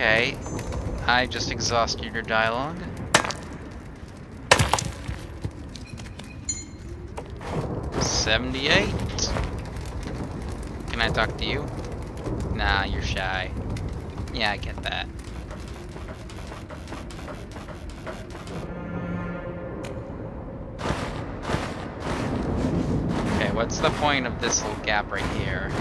Okay, I just exhausted your dialogue. $78. Can I talk to you? Nah, you're shy. Yeah, I get that. Okay, what's the point of this little gap right here?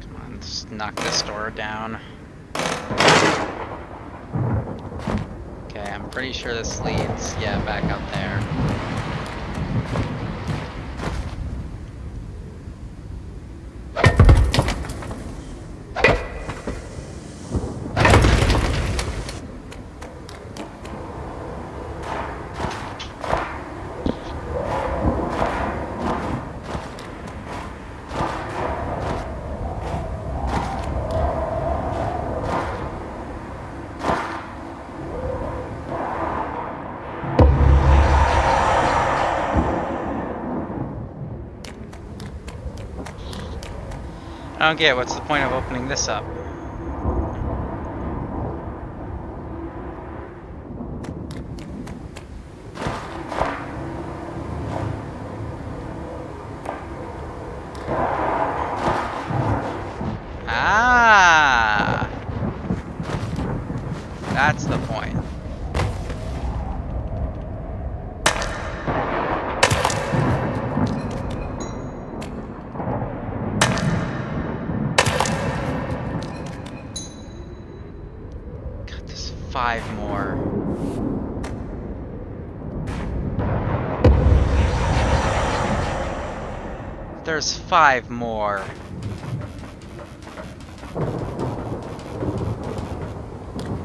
Come on, just knock this door down. Okay, I'm pretty sure this leads, yeah, back up there. I don't get what's the point of opening this up? Ah! That's the point. God, there's 5 more. There's 5 more.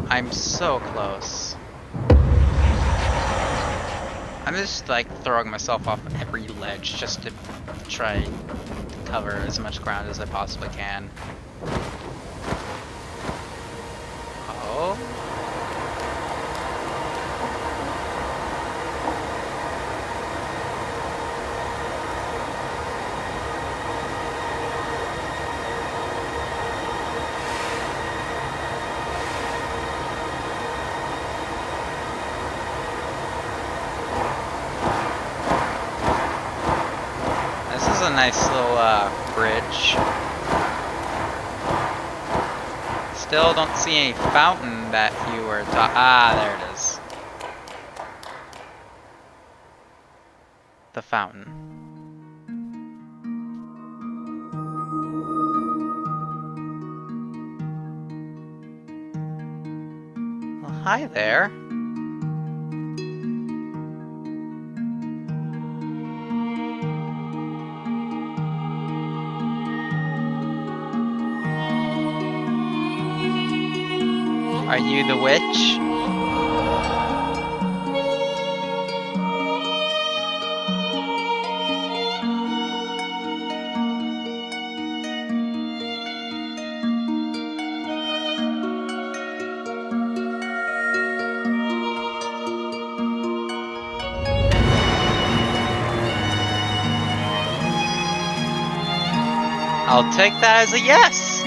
I'm so close. I'm just like throwing myself off every ledge just to try to cover as much ground as I possibly can. Oh. This is a nice little bridge. Still don't see any fountain that you were ah, there it is. The fountain. Well, hi there. Are you the witch? I'll take that as a yes!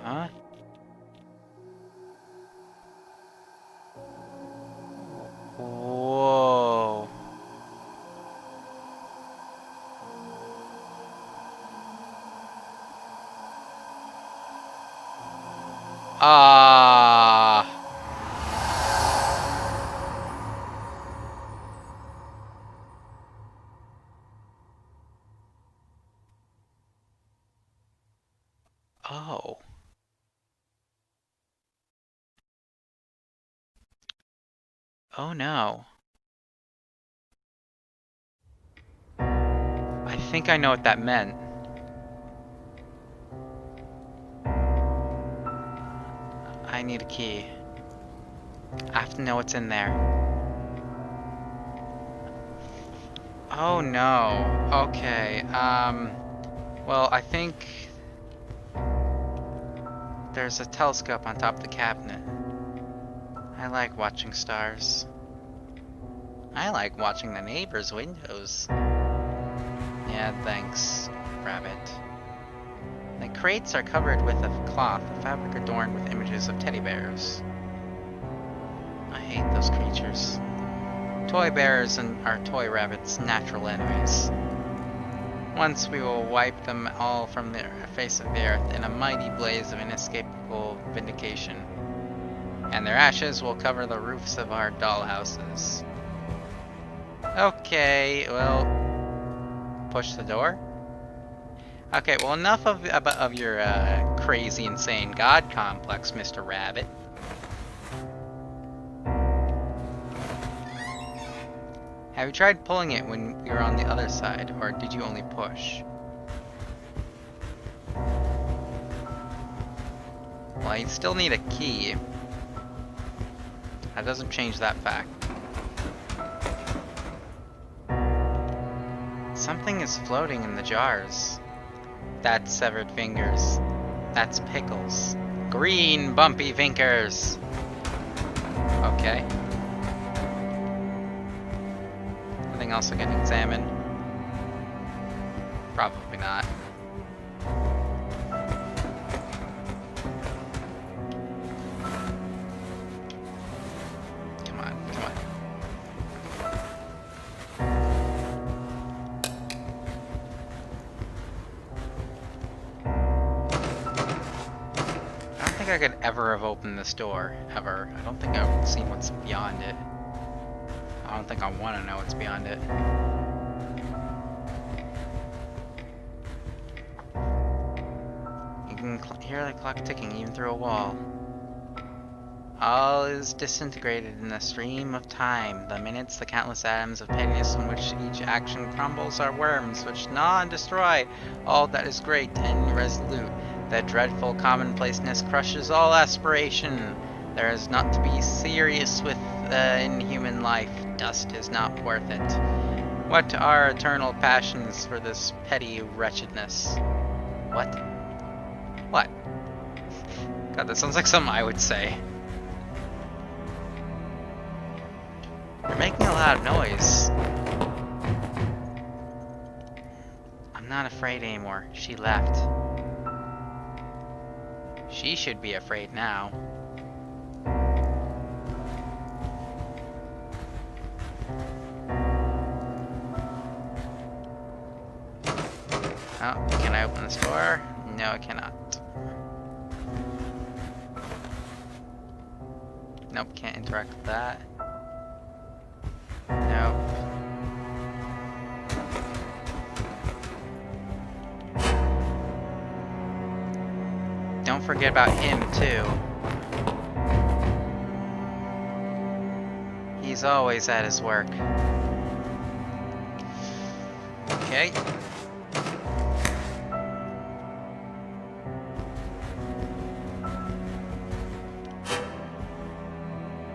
Huh? Whoa. Ah. Oh. Oh no. I think I know what that meant. I need a key. I have to know what's in there. Oh no. Okay. Well, I think there's a telescope on top of the cabinet. I like watching stars. I like watching the neighbors' windows. Yeah, thanks, rabbit. The crates are covered with a cloth, a fabric adorned with images of teddy bears. I hate those creatures. Toy bears are toy rabbits' natural enemies. Once we will wipe them all from the face of the earth in a mighty blaze of inescapable vindication. And their ashes will cover the roofs of our dollhouses. Okay, well, push the door. Okay, well, enough of your crazy, insane god complex, Mr. Rabbit. Have you tried pulling it when we were on the other side, or did you only push? Well, you still need a key. That doesn't change that fact. Something is floating in the jars. That's severed fingers. That's pickles. Green bumpy fingers. Okay. Anything else I can examine? Probably not. Come on, come on. I don't think I could ever have opened this door, ever. I don't think I've seen what's beyond it. I don't think I want to know what's beyond it. You can hear the clock ticking even through a wall. All is disintegrated in the stream of time. The minutes, the countless atoms of pettiness in which each action crumbles are worms which gnaw and destroy all that is great and resolute. That dreadful commonplaceness crushes all aspiration. There is not to be serious with in human life. Dust is not worth it. What are eternal passions for this petty wretchedness? What? What? God, that sounds like something I would say. You're making a loud noise. I'm not afraid anymore. She left. She should be afraid now. Oh, can I open this door? No, I cannot. Nope, can't interact with that. Nope. Don't forget about him, too. He's always at his work. Okay.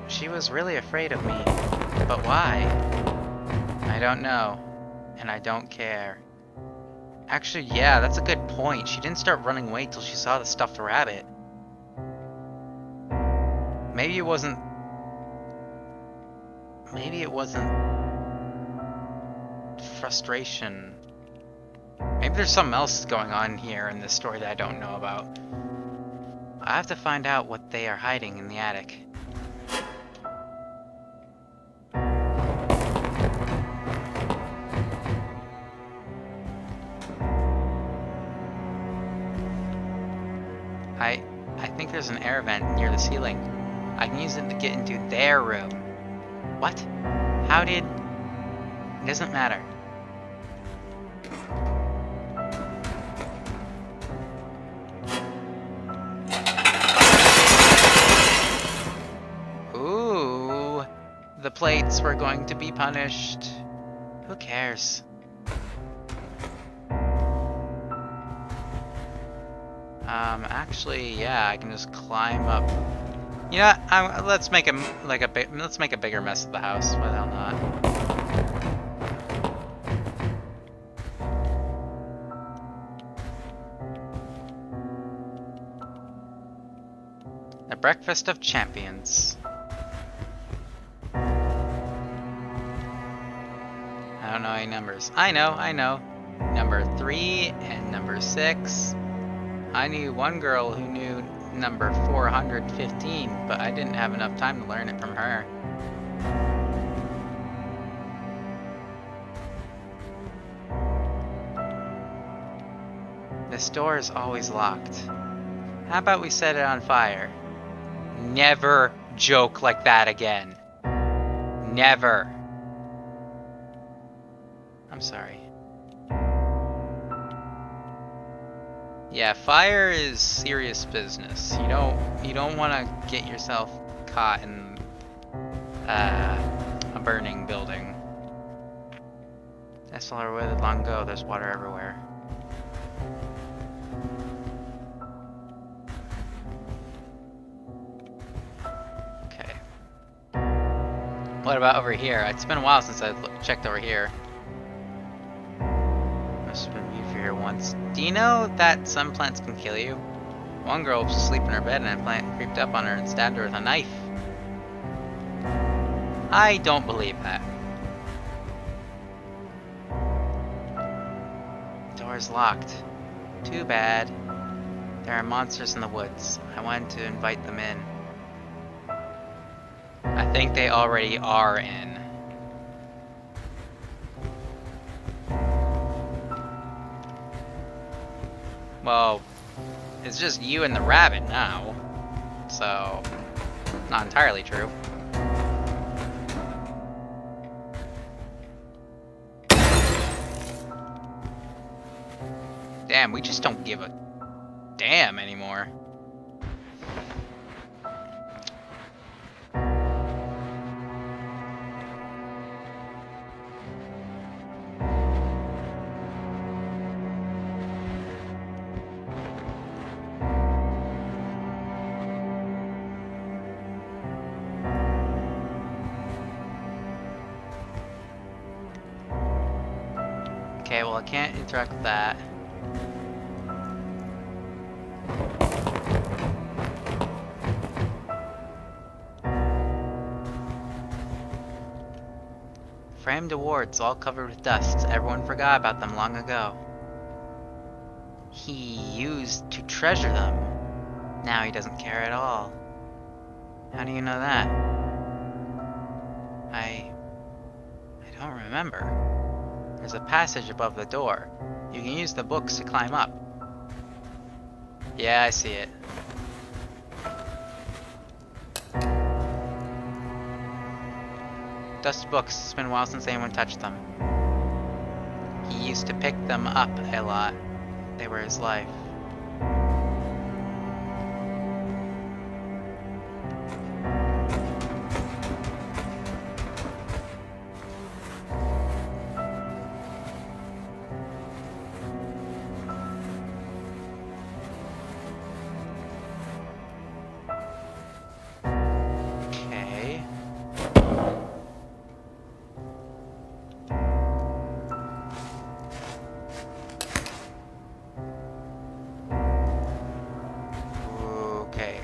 She was really afraid of me. But why? I don't know. And I don't care. Actually, yeah, that's a good point. She didn't start running away till she saw the stuffed rabbit. Maybe it wasn't... Maybe it wasn't... frustration. Maybe there's something else going on here in this story that I don't know about. I have to find out what they are hiding in the attic. I think there's an air vent near the ceiling. I can use it to get into their room. What? How did... It doesn't matter. plates were going to be punished. Who cares? Actually, yeah, I can just climb up. You know what? Let's make let's make a bigger mess of the house. Why the hell not? The Breakfast of Champions. I don't know any numbers. I know. Number 3 and number 6. I knew one girl who knew number 415, but I didn't have enough time to learn it from her. This door is always locked. How about we set it on fire? Never joke like that again. Never. I'm sorry. Yeah, fire is serious business. You don't want to get yourself caught in a burning building. That's all I waited long ago. There's water everywhere. Okay. What about over here? It's been a while since I checked over here. Must have been viewed here once. Do you know that some plants can kill you? One girl was asleep in her bed and a plant creeped up on her and stabbed her with a knife. I don't believe that. The door is locked. Too bad. There are monsters in the woods. I wanted to invite them in. I think they already are in. Well, it's just you and the rabbit now, so not entirely true. Damn, we just don't give a damn anymore. Okay, well, I can't interact with that. Framed awards all covered with dust. Everyone forgot about them long ago. He used to treasure them. Now he doesn't care at all. How do you know that? I don't remember. There's a passage above the door. You can use the books to climb up. Yeah, I see it. Dust books. It's been a while since anyone touched them. He used to pick them up a lot. They were his life.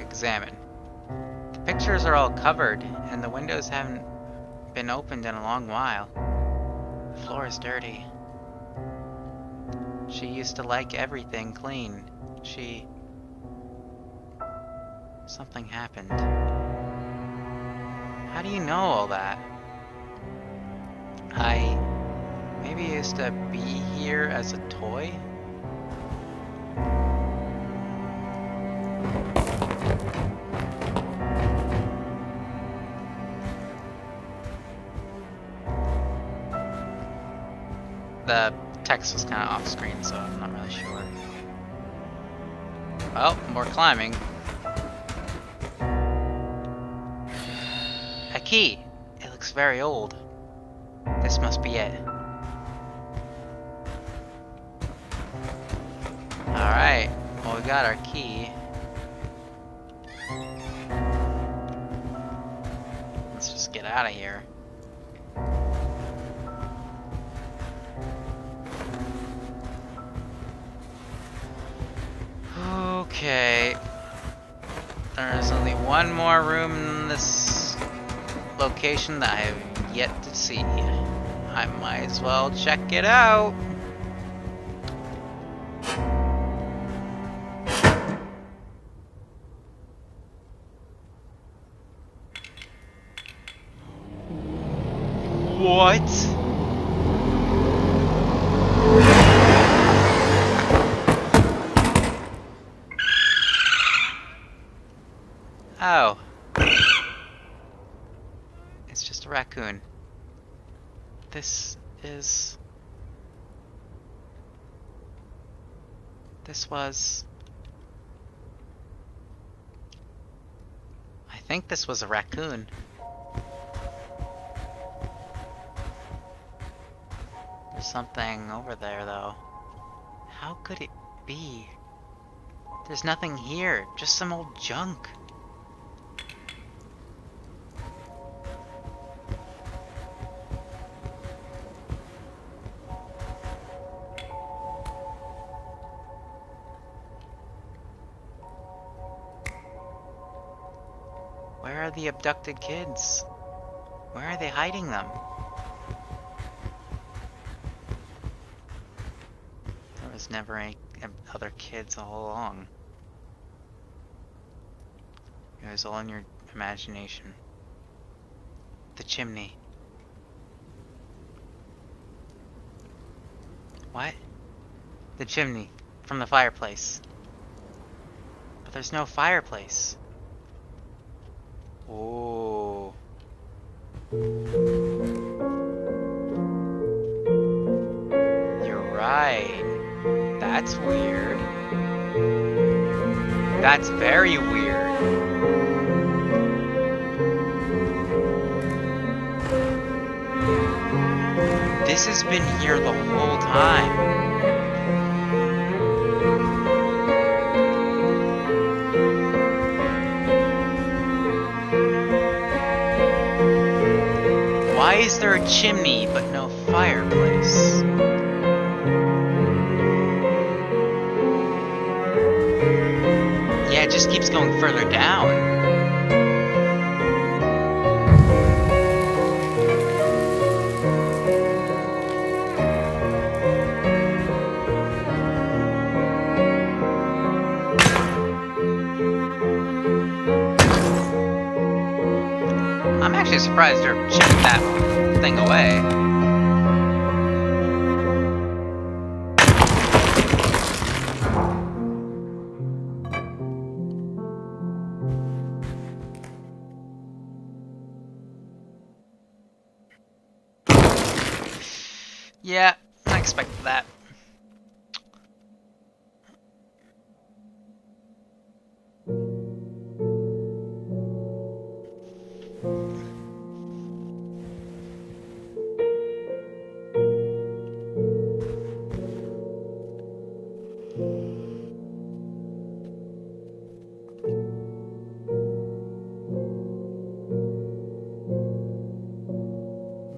Examine. The pictures are all covered, and the windows haven't been opened in a long while. The floor is dirty. She used to like everything clean. Something happened. How do you know all that? Maybe used to be here as a toy? The text was kind of off screen, so I'm not really sure. Well, more climbing. A key. It looks looks very old. This must be it. Alright, well we got our key. Let's just get out of here. Okay. There's only one more room in this location that I have yet to see. I might as well check it out. What? Oh. It's just a raccoon. This was... I think this was a raccoon. There's something over there, though. How could it be? There's nothing here, just some old junk. Where are the abducted kids? Where are they hiding them? There was never any other kids all along. It was all in your imagination. The chimney. What? The chimney from the fireplace. But there's no fireplace. Oh. You're right. That's weird. That's very weird. This has been here the whole time. Why is there a chimney but no fireplace? Yeah, it just keeps going further down. I'm actually surprised they're chipping that thing away. Yeah, I expected that.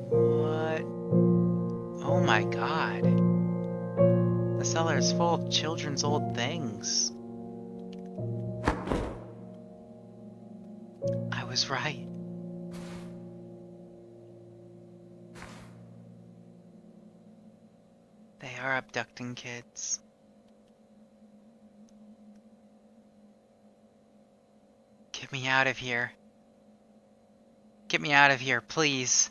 What? Oh my god. The cellar is full of children's old things. I was right. They are abducting kids. Get me out of here. Get me out of here, please.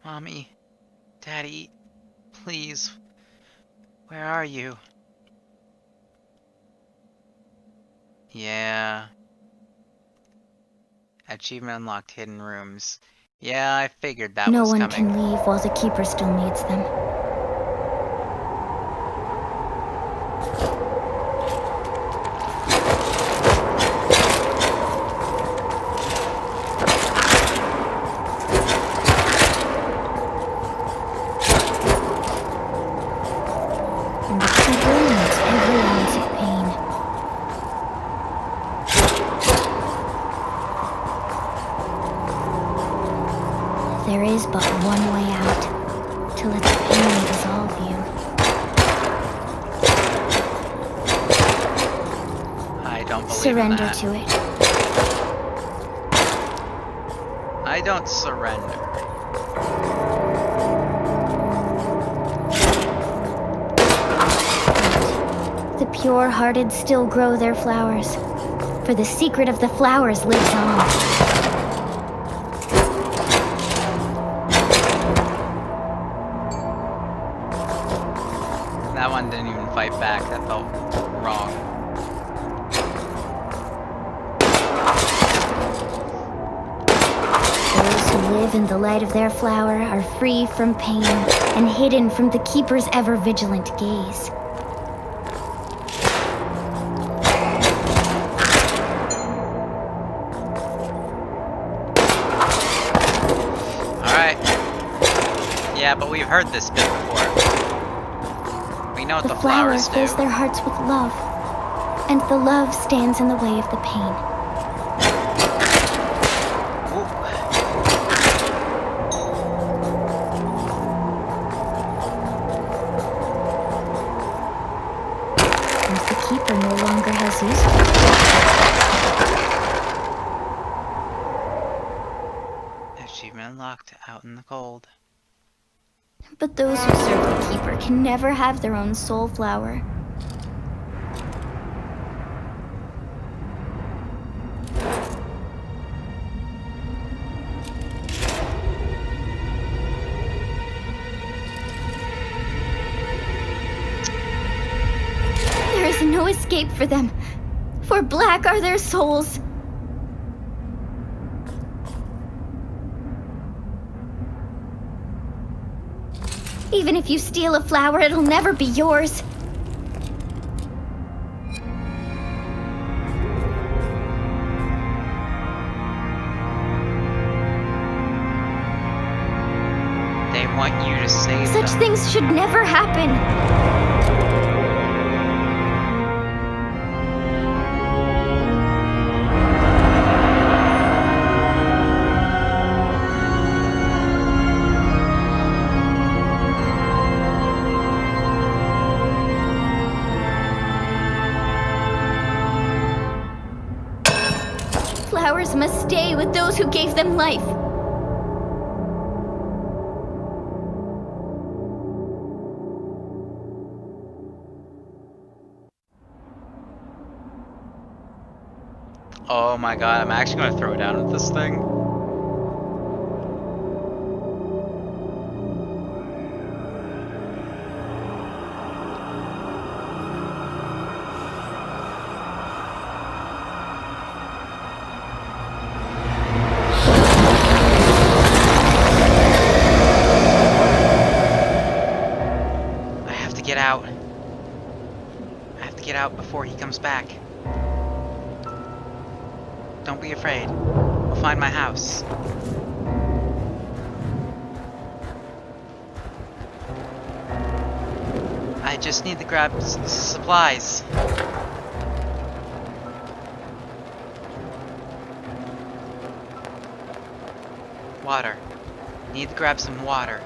Mommy, Daddy, please. Where are you? Yeah. Achievement unlocked, hidden rooms. Yeah, I figured that was coming. No one can leave while the Keeper still needs them. There is but one way out, to let the pain dissolve you. I don't believe Surrender in that. to it. I don't surrender. The pure-hearted still grow their flowers, for the secret of the flowers lives on. That one didn't even fight back. That felt wrong. Those who live in the light of their flower are free from pain and hidden from the Keeper's ever-vigilant gaze. Alright. Yeah, but we've heard this bit before. We know what the flower flowers do. fills their hearts with love, and the love stands in the way of the pain. Ooh. And the Keeper no longer has use for it. Achievement unlocked, out in the cold. But those who serve the Keeper can never have their own soul flower. There is no escape for them, for black are their souls. Even if you steal a flower, it'll never be yours. They want you to save Such them. things should never happen. Flowers must stay with those who gave them life. Oh my god, I'm actually gonna throw down with this thing. I have to get out. I have to get out before he comes back. Don't be afraid. We'll find my house. I just need to grab supplies. Water. Need to grab some water.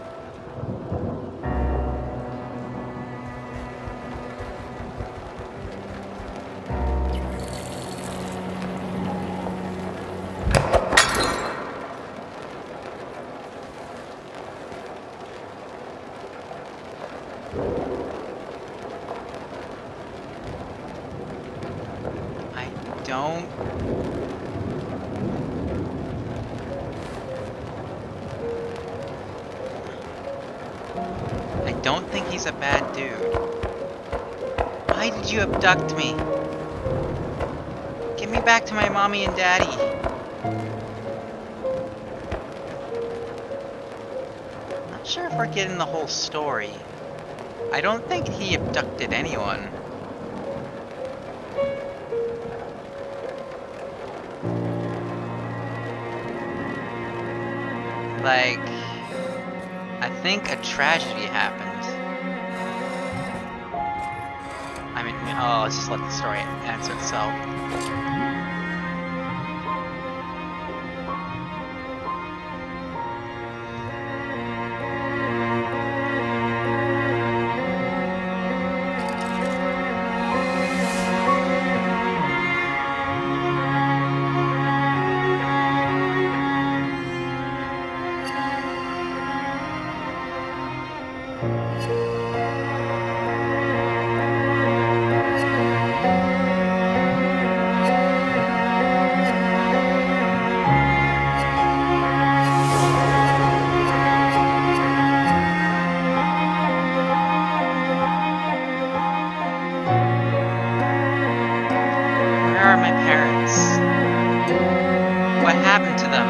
I don't think he's a bad dude. Why did you abduct me? Get me back to my mommy and daddy. Not sure if we're getting the whole story. I don't think he abducted anyone. Like, I think a tragedy happened. I mean, oh, let's just let the story answer itself. what happened to them?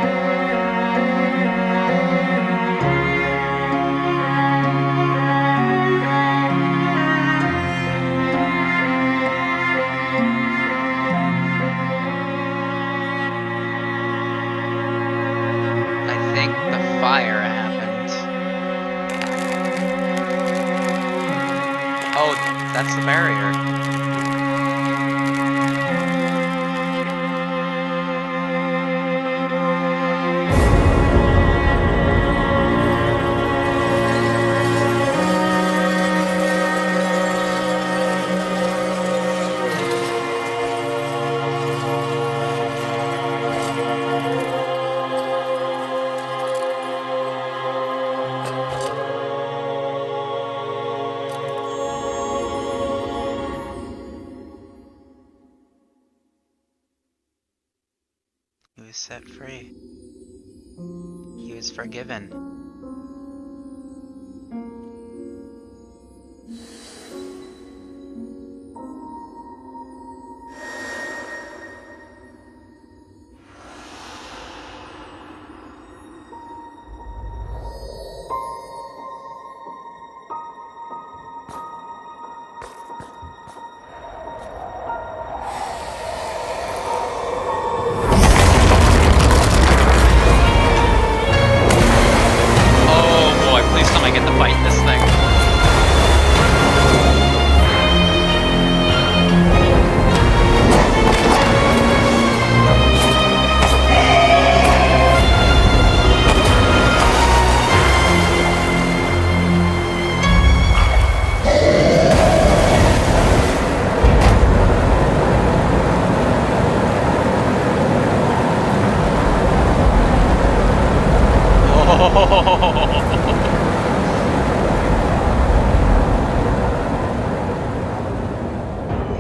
I think the fire happened. Oh, that's the barrier. He was set free. He was forgiven.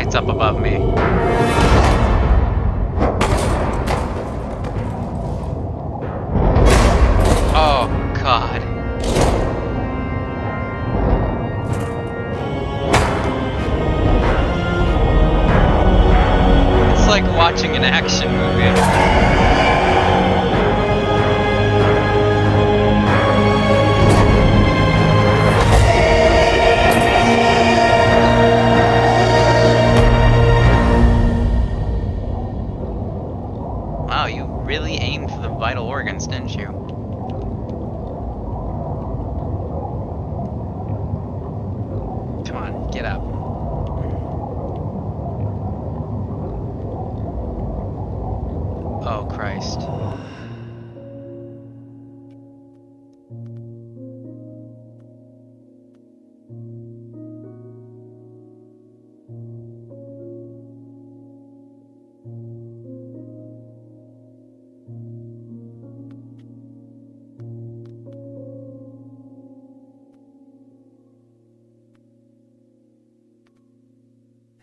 It's up above me. Oh, God. It's like watching an action movie. Wow, you really aimed for the vital organs, didn't you? Come on, get up. Oh, Christ.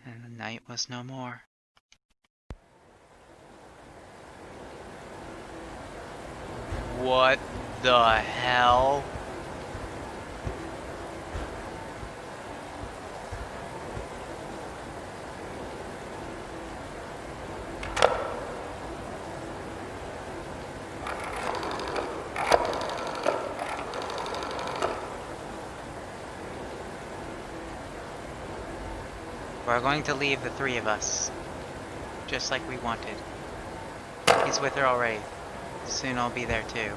And the night was no more. What the hell? We're going to leave the three of us, just like we wanted. He's with her already. Soon I'll be there too.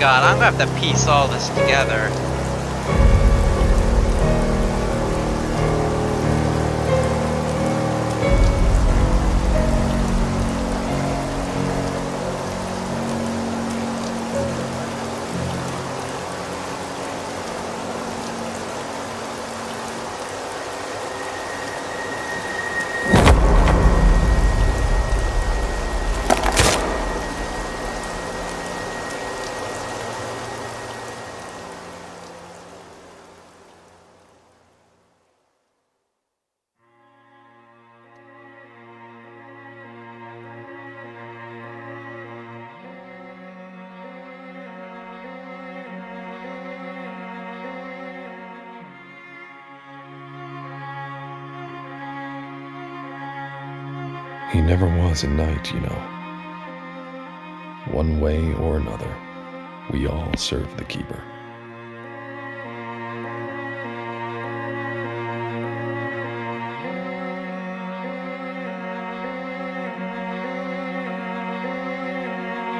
god, I'm gonna have to piece all this together. He never was a knight, you know. One way or another, we all serve the Keeper.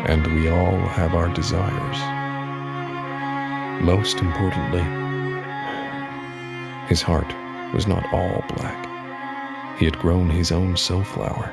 And we all have our desires. Most importantly, his heart was not all black. He had grown his own soulflower.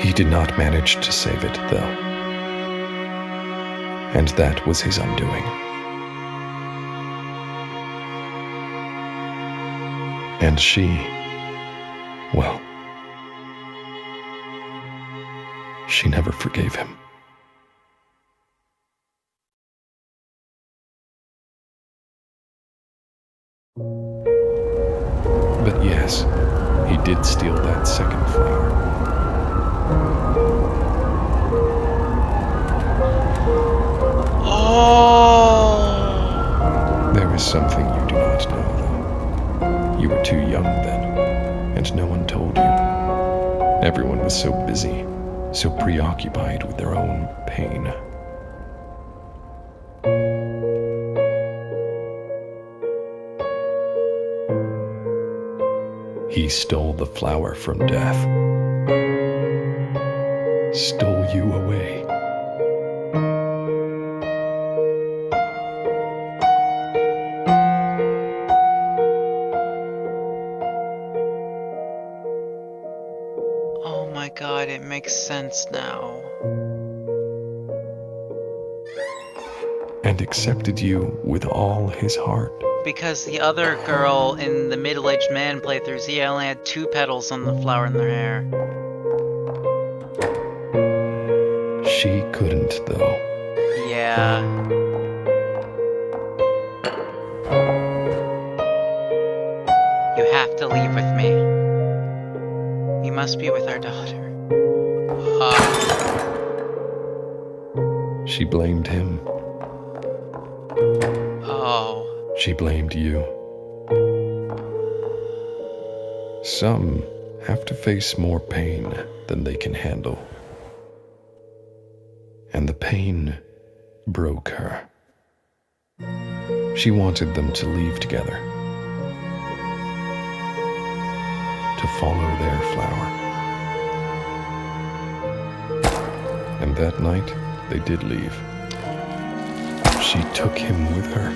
He did not manage to save it, though. And that was his undoing. And she, well, she never forgave him. But yes, he did steal that second flower. Oh! There is something you do not know, though. You were too young then, and no one told you. Everyone was so busy, so preoccupied with their own pain. He stole the flower from death. Stole you away. Oh my god, it makes sense now. And accepted you with all his heart. Because the other girl in the middle-aged man playthroughs, he only had 2 petals on the flower in their hair. She couldn't, though. Yeah. You have to leave with me. You must be with our daughter. She blamed him. Oh. She blamed you. Some have to face more pain than they can handle. And the pain broke her. She wanted them to leave together, to follow their flower. And that night, they did leave. She took him with her.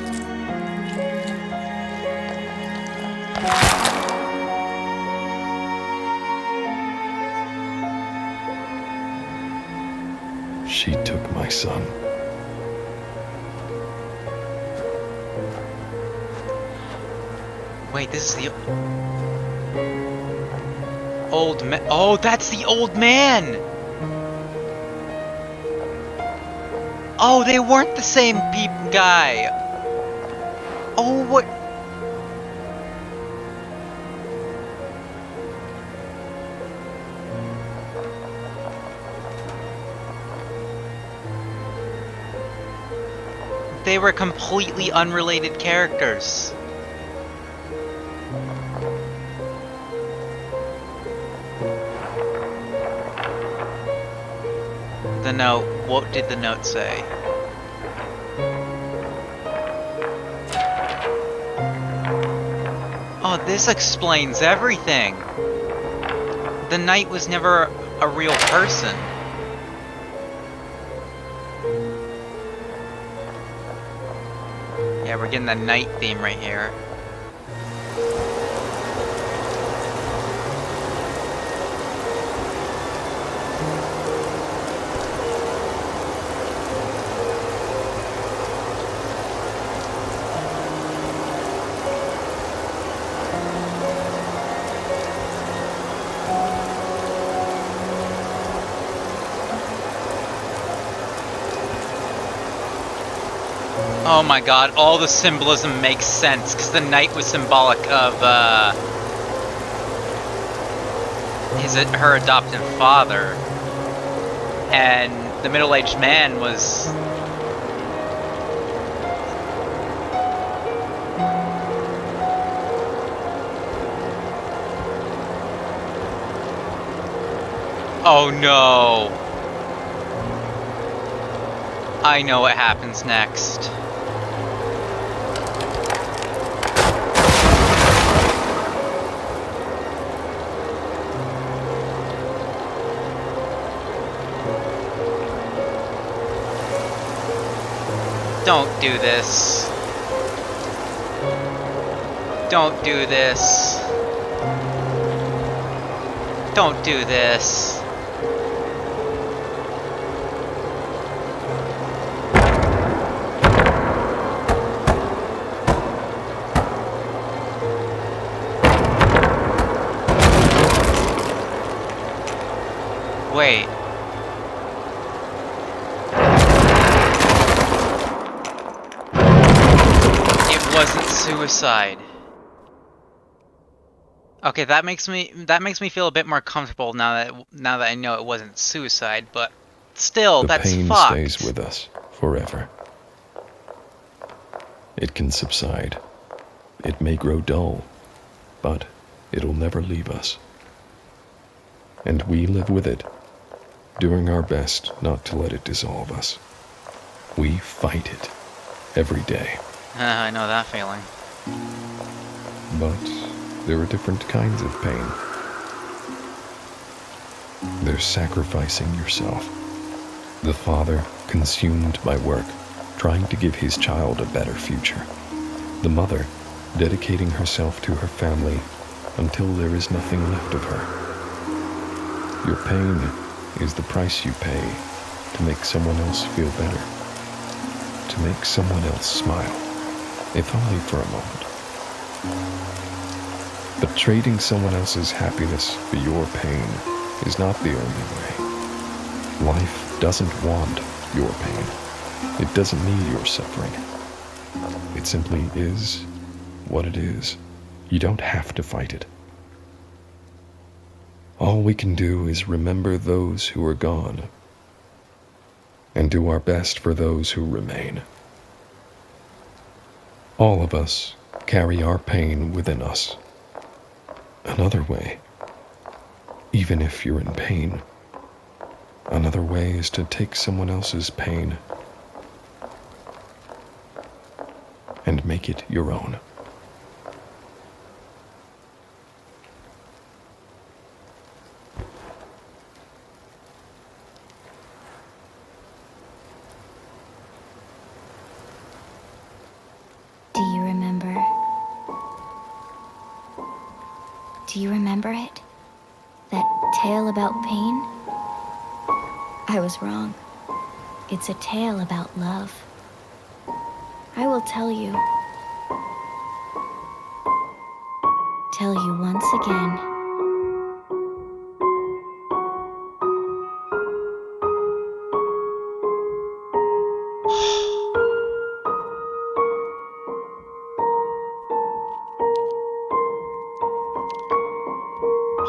She took my son. Wait, this is the old man. Oh, that's the old man! Oh, they weren't the same guy. Oh, what? They were completely unrelated characters. The note, what did the note say? Oh, this explains everything. The knight was never a real person. Yeah, we're getting the knight theme right here. Oh my god, all the symbolism makes sense, because the knight was symbolic of, her adopted father. And the middle-aged man was... Oh no! I know what happens next. Don't do this. Don't do this. Don't do this. Wait. It wasn't suicide. Okay, that makes me feel a bit more comfortable now that I know it wasn't suicide, but still, that's fucked. The pain fucked. stays with us forever. It can subside. It may grow dull, but it'll never leave us. And we live with it, doing our best not to let it dissolve us. We fight it every day. I know that feeling. But there are different kinds of pain. There's sacrificing yourself. The father consumed by work, trying to give his child a better future. The mother dedicating herself to her family until there is nothing left of her. Your pain is the price you pay to make someone else feel better, to make someone else smile, if only for a moment. But trading someone else's happiness for your pain is not the only way. Life doesn't want your pain. It doesn't need your suffering. It simply is what it is. You don't have to fight it. All we can do is remember those who are gone and do our best for those who remain. All of us carry our pain within us. Another way, even if you're in pain, another way is to take someone else's pain and make it your own. Do you remember it? That tale about pain? I was wrong. It's a tale about love. I will tell you. Tell you once again.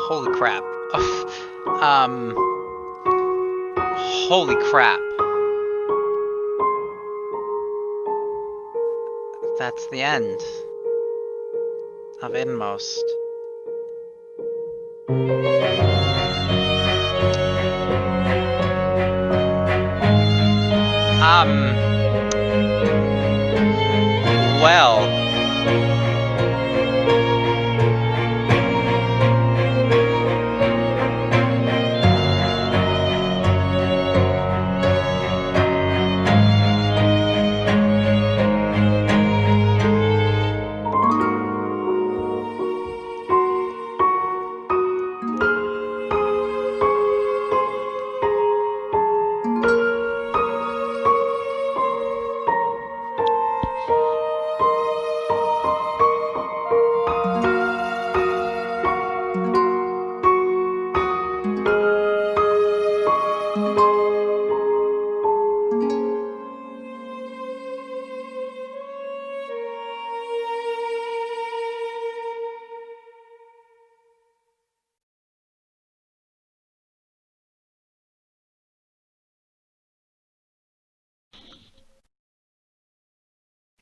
Holy crap. Holy crap. That's the end of Inmost. Well.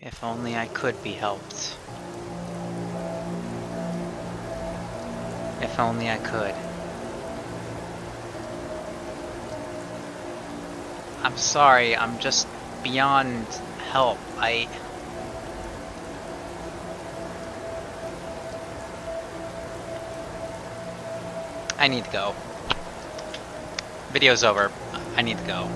If only I could be helped. If only I could. I'm sorry, I'm just beyond help. I need to go. Video's over. I need to go.